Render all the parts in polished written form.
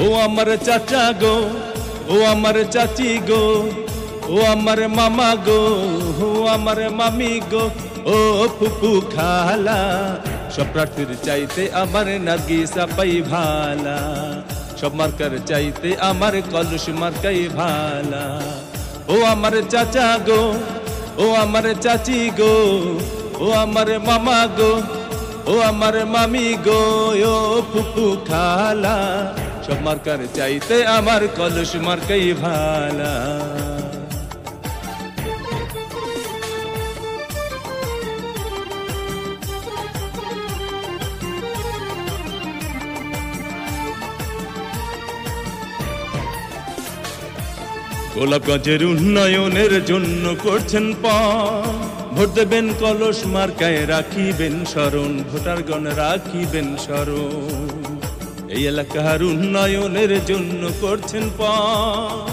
ও আমার চাচা গো, ও আমার চাচি গো, ও আমার মামা গো, ও আমার মামি গো, ও ফুপু খালা, সব প্রার্থীর চাইতে আমার নার্গিসা পাই ভালা, সব মার্কার চাইতে আমার কলস মার্কাই ভালা। ও আমার চাচা গো, ও আমার চাচি গো, ও আমার মামা গো, ও আমার মামি গো, ও ফুপু খালা, সব মার্কার চাইতে আমার কলস মার্কাই ভালা। গোলাপগঞ্জের উন্নয়নের জন্য করছেন পণ, ভোট দেবেন কলস মার্কায়, রাখিবেন স্মরণ, ভোটারগণ রাখিবেন স্মরণ। এই এলাকার উন্নয়নের জন্য করছেন পণ,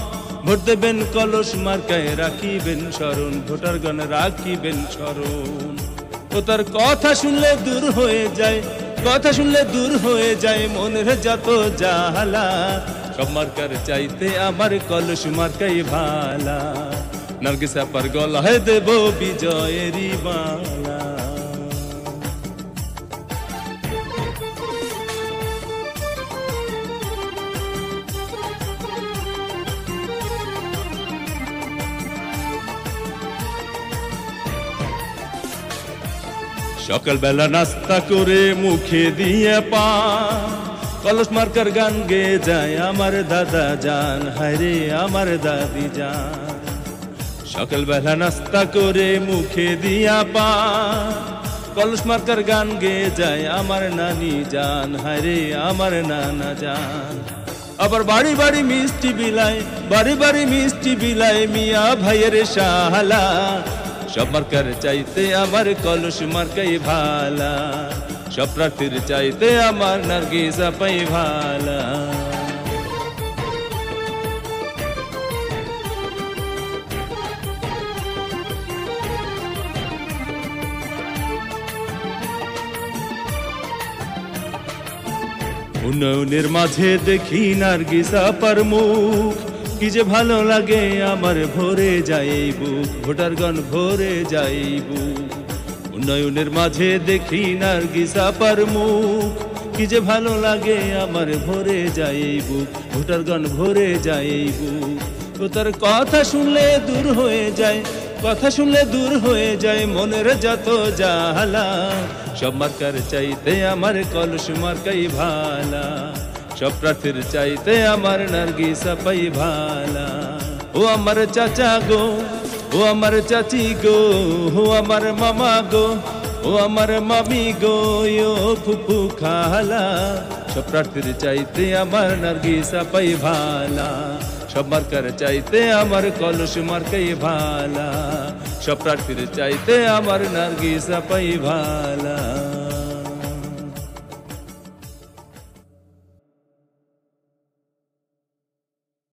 ভোট দেবেন কলস মার্কায়, রাখিবেন স্মরণ, ভোটারগণ রাখিবেন স্মরণ। ও তার কথা শুনলে দূর হয়ে যায়, কথা শুনলে দূর হয়ে যায় মনের যত জ্বালা, সব মার্কার চাইতে আমার কলস মার্কাই ভালা, নার্গিসা পার গলায় দেব বিজয়েরই মালা। সকালবেলা নাস্তা করে মুখে দিয়ে পান, কলস মার্কার গান গেয়ে যায় আমার দাদা জান, হায়রে আমার দাদি জান। সকালবেলা নাস্তা করে মুখে দিয়া পান, কলস মার্কার গান গেয়ে যায় আমার নানি জান, হায়রে আমার নানা জান। আবার বাড়ি বাড়ি মিষ্টি বিলায়, বাড়ি বাড়ি মিষ্টি বিলায় মিয়া ভাইয়ের শালা, সব মার্কার চাইতে আমার কলস মার্কাই ভালা, সব প্রার্থীর চাইতে আমার নার্গিসা পাই ভালা। উন্নয়নের মাঝে দেখি নার্গিসা পার মুখ, কি যে ভালো লাগে আমার ভরে যায় বুক, ভোটারগণ ভরে যায় বুক। উন্নয়নের মাঝে দেখি নার্গিসা পার মুখ, কি যে ভালো লাগে আমার ভরে যায় বুক, ভোটারগণ ভরে যায় বুক। ও তার কথা শুনলে দূর হয়ে যায়, কথা শুনলে দূর হয়ে যায় মনের যত জ্বালা, সব মার্কার চাইতে আমার কলস মার্কাই ভালা, সব প্রার্থীর চাইতে আমার নার্গিসা পাই ভালা। ও আমার চাচা গো, ও আমার চাচি গো, ও আমার মামা গো, ও আমার মামি গো, ও ফুপু খালা, সব প্রার্থীর চাইতে আমার নার্গিসা পাই ভালা, সব মার্কার চাইতে আমার কলস মার্কাই ভালা, সব প্রার্থীর চাইতে আমার নার্গিসা পাই ভালা।